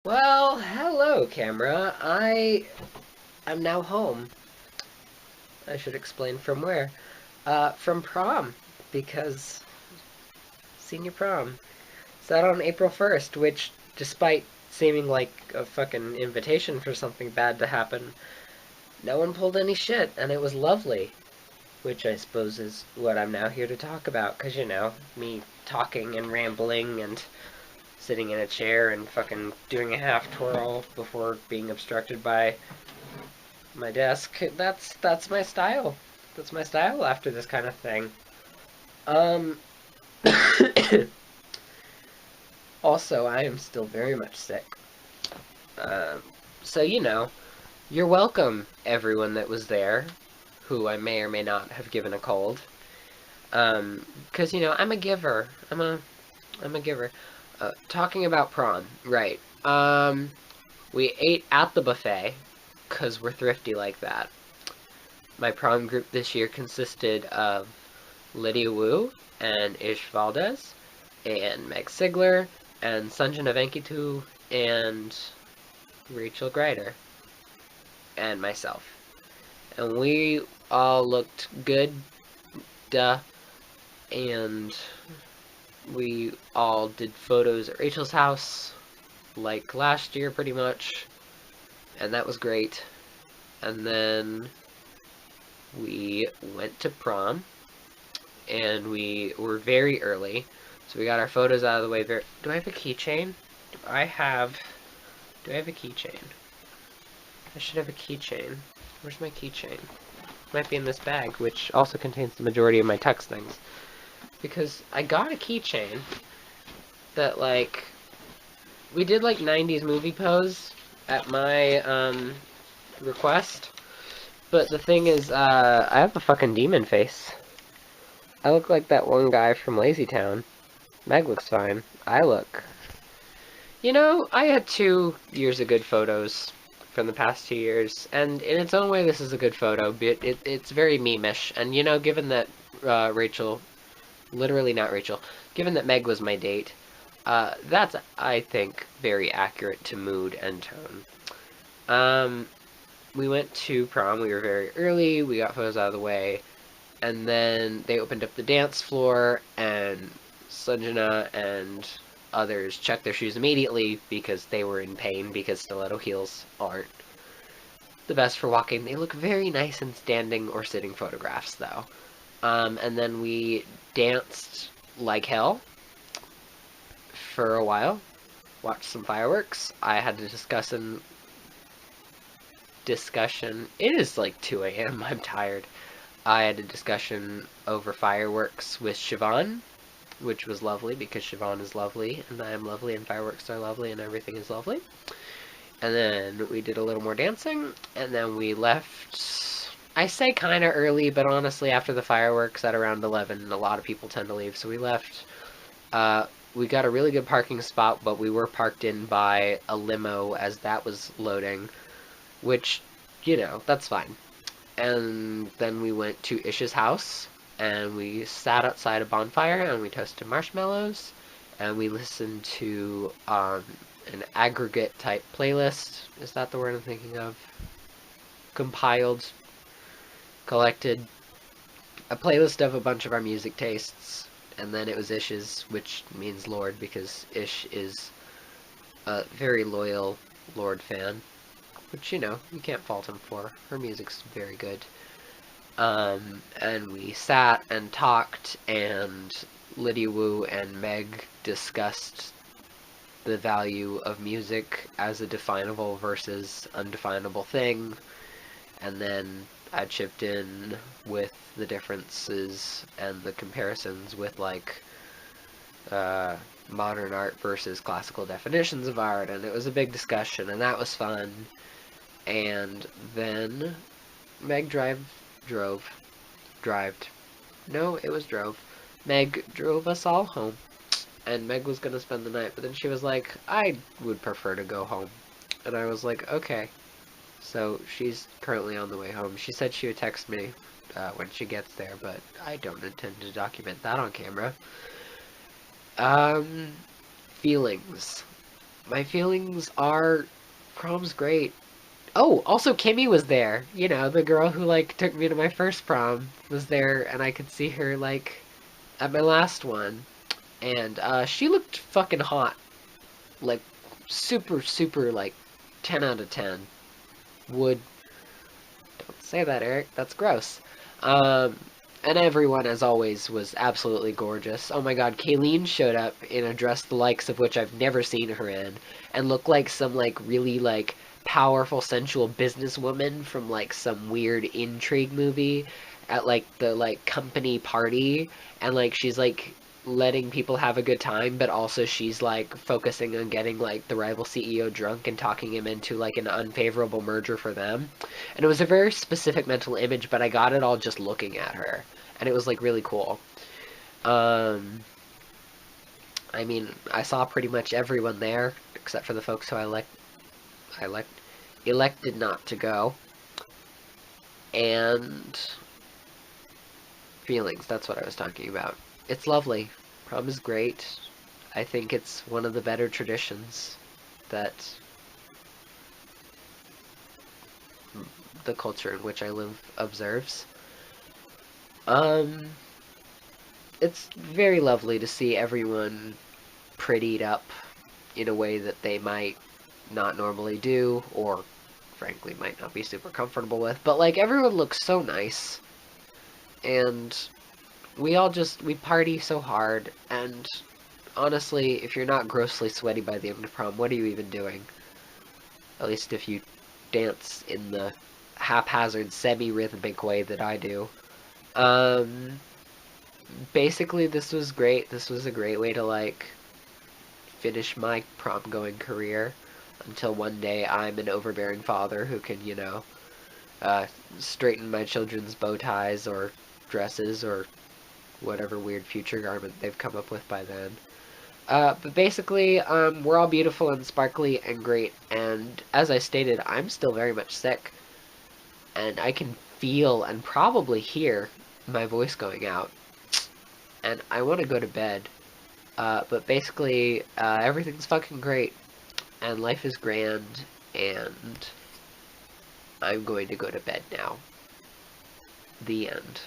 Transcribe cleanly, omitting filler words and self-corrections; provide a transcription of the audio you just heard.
Well, hello, camera. I am now home. I should explain from where. From prom, because senior prom. It's out on April 1st, which, despite seeming like a fucking invitation for something bad to happen, no one pulled any shit, and it was lovely. Which I suppose is what I'm now here to talk about, because, me talking and rambling and sitting in a chair and fucking doing a half twirl before being obstructed by my desk. That's my style. That's my style after this kind of thing. Um. Also, I am still very much sick. Uh, so you're welcome, everyone that was there, who I may or may not have given a cold. Because I'm a giver. I'm a giver. Talking about prom, right? We ate at the buffet, cause we're thrifty like that. My prom group this year consisted of Lydia Wu and Ish Valdez and Meg Sigler and Sanjana Venkitu and Rachel Greider and myself. And we all looked good, duh, and we all did photos at Rachel's house, like last year pretty much, and that was great. And then we went to prom, and we were very early, so we got our photos out of the way very... Do I have a keychain? Do I have a keychain? I should have a keychain. Where's my keychain? Might be in this bag, which also contains the majority of my tux things. Because I got a keychain that, like... We did, like, 90s movie pose at my, request. But the thing is, I have a fucking demon face. I look like that one guy from Lazy Town. Meg looks fine. I look... I had 2 years of good photos from the past 2 years, and in its own way, this is a good photo. But it's very meme-ish, and given that Rachel, literally not Rachel, given that Meg was my date, that's, I think, very accurate to mood and tone. We went to prom. We were very early. We got photos out of the way, and then they opened up the dance floor, and Sanjana and others checked their shoes immediately because they were in pain because stiletto heels aren't the best for walking. They look very nice in standing or sitting photographs, though. And then we danced like hell for a while, watched some fireworks. I had a discussion. It is like 2 a.m. I'm tired. I had a discussion over fireworks with Siobhan, which was lovely because Siobhan is lovely, and I am lovely, and fireworks are lovely, and everything is lovely. And then we did a little more dancing, and then we left, I say kind of early, but honestly, after the fireworks at around 11, a lot of people tend to leave, so we left. We got a really good parking spot, but we were parked in by a limo as that was loading, which, that's fine. And then we went to Ish's house, and we sat outside a bonfire, and we toasted marshmallows, and we listened to an aggregate type playlist. Is that the word I'm thinking of? Compiled, collected, a playlist of a bunch of our music tastes, and then it was Ish's, which means Lord, because Ish is a very loyal Lord fan, which, you can't fault him for. Her music's very good. And we sat and talked, and Lydia Wu and Meg discussed the value of music as a definable versus undefinable thing, and then I chipped in with the differences and the comparisons with, like, modern art versus classical definitions of art, and it was a big discussion, and that was fun. And then Meg drove. No, it was drove. Meg drove us all home. And Meg was gonna spend the night, but then she was like, I would prefer to go home. And I was like, okay. So she's currently on the way home. She said she would text me when she gets there, but I don't intend to document that on camera. Feelings. My feelings are prom's great. Oh, also Kimmy was there. You know, the girl who like took me to my first prom was there, and I could see her like at my last one, and she looked fucking hot. Like super super like 10 out of 10. Would don't say that, Eric. That's gross. Um, and everyone, as always, was absolutely gorgeous. Oh my god, Kayleen showed up in a dress the likes of which I've never seen her in, and looked like some like really like powerful, sensual businesswoman from like some weird intrigue movie at like the like company party, and like she's like letting people have a good time, but also she's like focusing on getting like the rival CEO drunk and talking him into like an unfavorable merger for them. And it was a very specific mental image, but I got it all just looking at her, and it was like really cool. Um, I mean, I saw pretty much everyone there except for the folks who I elected not to go. And feelings, that's what I was talking about. It's lovely. Prom is great. I think it's one of the better traditions that the culture in which I live observes. Um, it's very lovely to see everyone prettied up in a way that they might not normally do, or frankly might not be super comfortable with. But like everyone looks so nice, and we party so hard. And honestly, if you're not grossly sweaty by the end of prom, what are you even doing? At least if you dance in the haphazard, semi-rhythmic way that I do. Um, Basically, this was great. This was a great way to like finish my prom going career until one day I'm an overbearing father who can, you know, uh, straighten my children's bow ties or dresses or whatever weird future garment they've come up with by then. But basically, we're all beautiful and sparkly and great, and as I stated, I'm still very much sick, and I can feel and probably hear my voice going out, and I want to go to bed. But basically, everything's fucking great, and life is grand, and I'm going to go to bed now. The end.